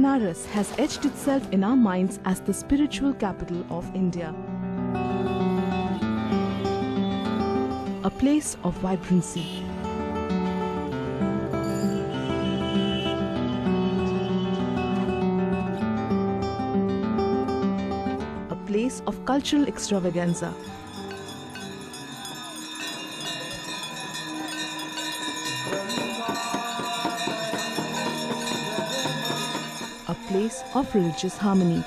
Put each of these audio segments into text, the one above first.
Banaras has etched itself in our minds as the spiritual capital of India. A place of vibrancy. A place of cultural extravaganza. A place of religious harmony.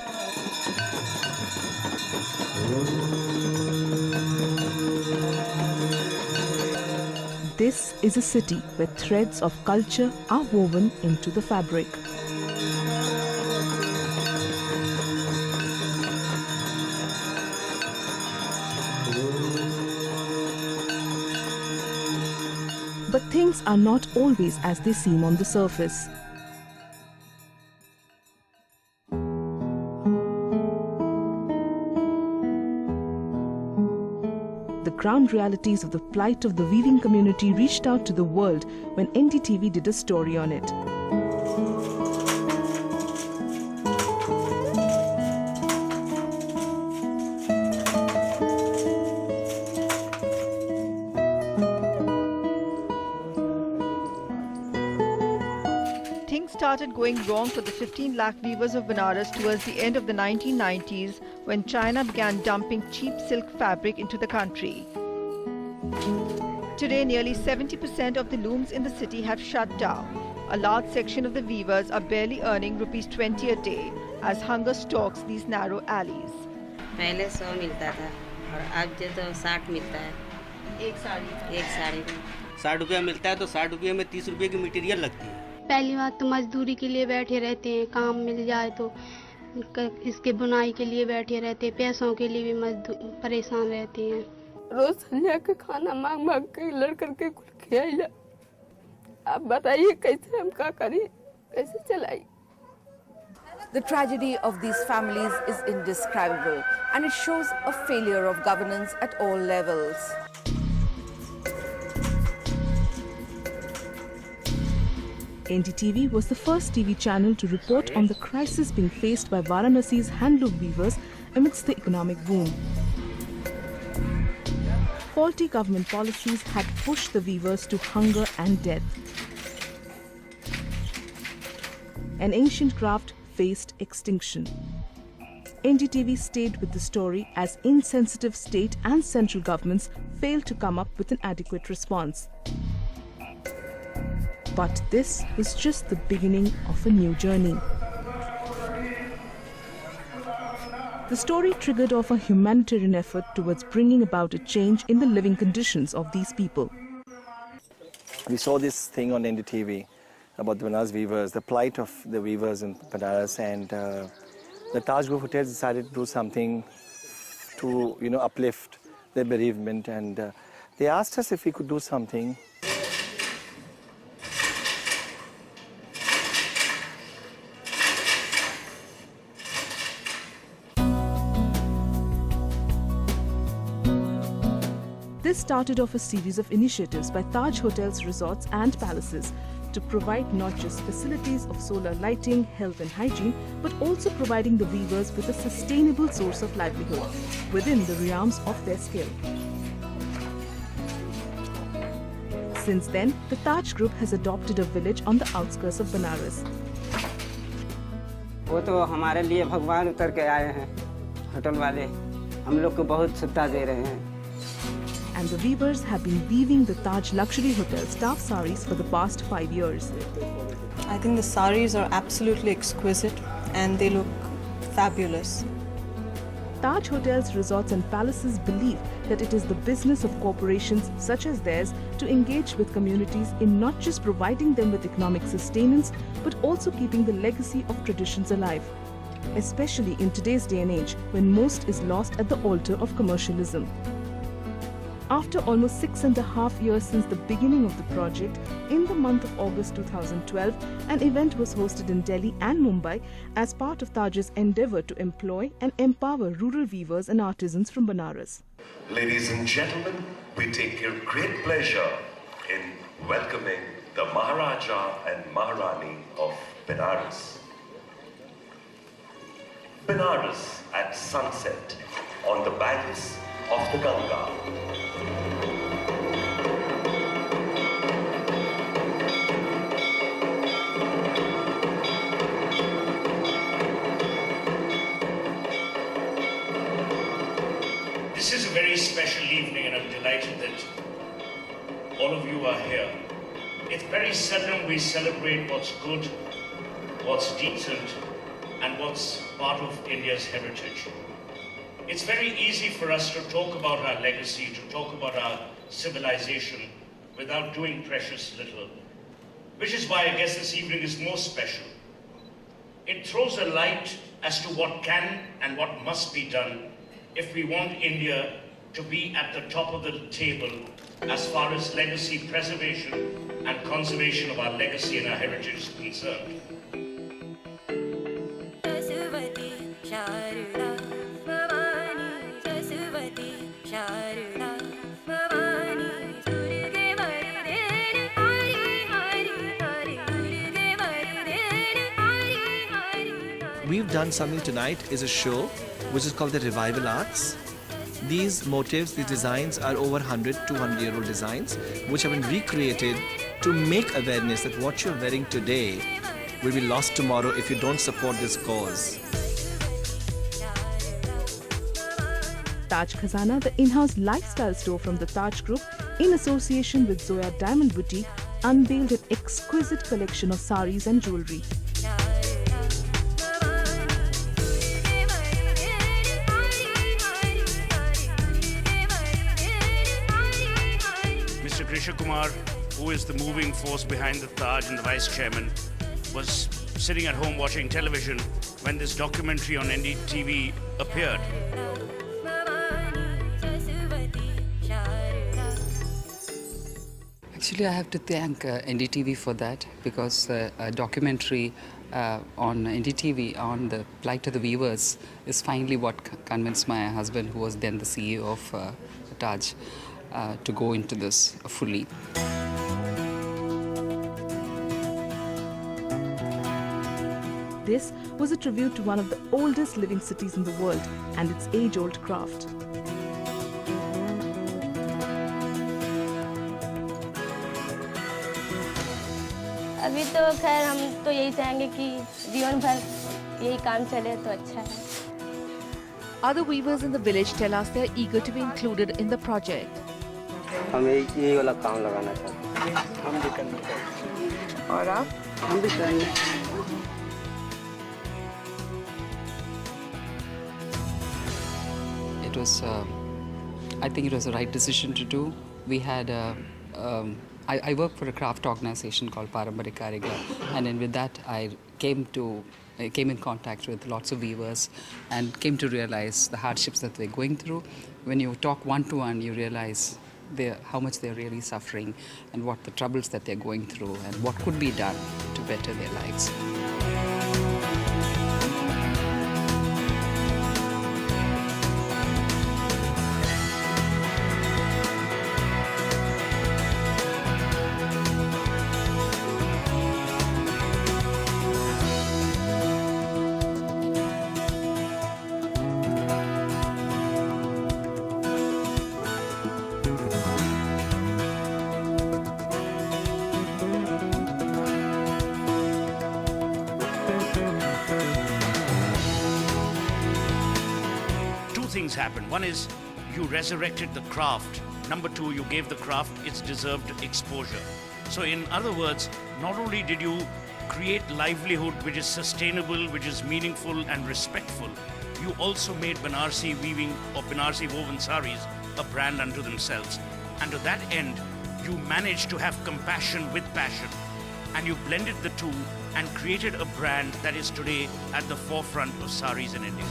This is a city where threads of culture are woven into the fabric. But things are not always as they seem on the surface. The ground realities of the plight of the weaving community reached out to the world when NDTV did a story on it. Things started going wrong for the 15 lakh weavers of Banaras towards the end of the 1990s when China began dumping cheap silk fabric into the country. Today, nearly 70% of the looms in the city have shut down. A large section of the weavers are barely earning rupees 20 a day as hunger stalks these narrow alleys. पहले 100 मिलता था और अब जो 60 मिलता है एक साड़ी 60 रुपया मिलता है तो 60 रुपये में 30 रुपये की मटेरियल लगती है। पहली बात तो मजदूरी के लिए बैठे रहते हैं, काम मिल जाए तो इसके बुनाई के लिए बैठे रहते हैं, पैसों के लिए भी मजदूर परेशान रहते हैं। रोज संध्या का खाना मांग मांग के लड़ करके खिलाइला। आप बताइए कैसे हम क्या करें, कैसे चलाएं? The tragedy of these families is indescribable and it shows a failure of governance at all levels. NDTV was the first TV channel to report on the crisis being faced by Varanasi's handloom weavers amidst the economic boom. Faulty government policies had pushed the weavers to hunger and death. An ancient craft faced extinction. NDTV stayed with the story as insensitive state and central governments failed to come up with an adequate response. But this was just the beginning of a new journey. The story triggered off a humanitarian effort towards bringing about a change in the living conditions of these people. We saw this thing on NDTV about the Banaras weavers, the plight of the weavers in Banaras, and the Taj Hotels decided to do something to, uplift their bereavement, and they asked us if we could do something. This started off a series of initiatives by Taj Hotels, resorts and palaces to provide not just facilities of solar lighting, health and hygiene, but also providing the weavers with a sustainable source of livelihood within the realms of their skill. Since then, the Taj Group has adopted a village on the outskirts of Banaras. वो तो हमारे लिए भगवान उतर के आए हैं, hotel वाले हम लोग को बहुत सुविधा दे रहे हैं. And the weavers have been weaving the Taj Luxury Hotel staff saris for the past 5 years. I think the saris are absolutely exquisite and they look fabulous. Taj Hotels, resorts and palaces believe that it is the business of corporations such as theirs to engage with communities in not just providing them with economic sustenance, but also keeping the legacy of traditions alive, especially in today's day and age when most is lost at the altar of commercialism. After almost 6.5 years since the beginning of the project, in the month of August 2012, an event was hosted in Delhi and Mumbai as part of Taj's endeavour to employ and empower rural weavers and artisans from Banaras. Ladies and gentlemen, we take great pleasure in welcoming the Maharaja and Maharani of Banaras. Banaras at sunset on the banks of the Ganga. This is a very special evening and I'm delighted that all of you are here. It's very seldom we celebrate what's good, what's decent, and what's part of India's heritage. It's very easy for us to talk about our legacy, to talk about our civilization without doing precious little, which is why I guess this evening is more special. It throws a light as to what can and what must be done if we want India to be at the top of the table as far as legacy preservation and conservation of our legacy and our heritage is concerned. We've done something tonight is a show which is called the Revival Arts. These motifs, these designs are over 100, 200-year-old designs which have been recreated to make awareness that what you're wearing today will be lost tomorrow if you don't support this cause. Taj Khazana, the in-house lifestyle store from the Taj Group, in association with Zoya Diamond Boutique, unveiled an exquisite collection of saris and jewellery. Mr. Krisha Kumar, who is the moving force behind the Taj and the Vice Chairman, was sitting at home watching television when this documentary on NDTV appeared. Actually, I have to thank NDTV for that, because a documentary on NDTV on the plight of the weavers is finally what convinced my husband, who was then the CEO of Taj, to go into this fully. This was a tribute to one of the oldest living cities in the world and its age-old craft. अभी तो खैर हम तो यही चाहेंगे कि जीवन भर यही काम चले तो अच्छा है. Other weavers in the village tell us they're eager to be included in the project. हम यही वाला काम लगाना चाहते हैं. हम भी करना चाहते हैं. और आप? हम भी करेंगे. It was, I think it was the right decision to do. We had I work for a craft organization called Parambarik Karigar, and then with that I came in contact with lots of weavers and came to realize the hardships that they're going through. When you talk one-to-one, you realize how much they're really suffering and what the troubles that they're going through and what could be done to better their lives. Things happened. One is you resurrected the craft. Number two, you gave the craft its deserved exposure. So in other words, not only did you create livelihood which is sustainable, which is meaningful and respectful, you also made Banarsi weaving or Banarsi woven saris a brand unto themselves. And to that end, you managed to have compassion with passion, and you blended the two and created a brand that is today at the forefront of saris in India.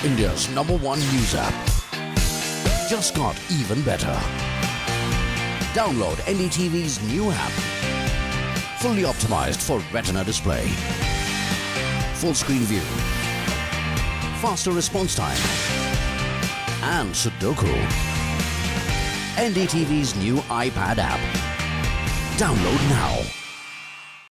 India's #1 news app just got even better. Download NDTV's new app, fully optimized for retina display. full screen view, faster response time, and Sudoku. NDTV's new iPad app. Download now.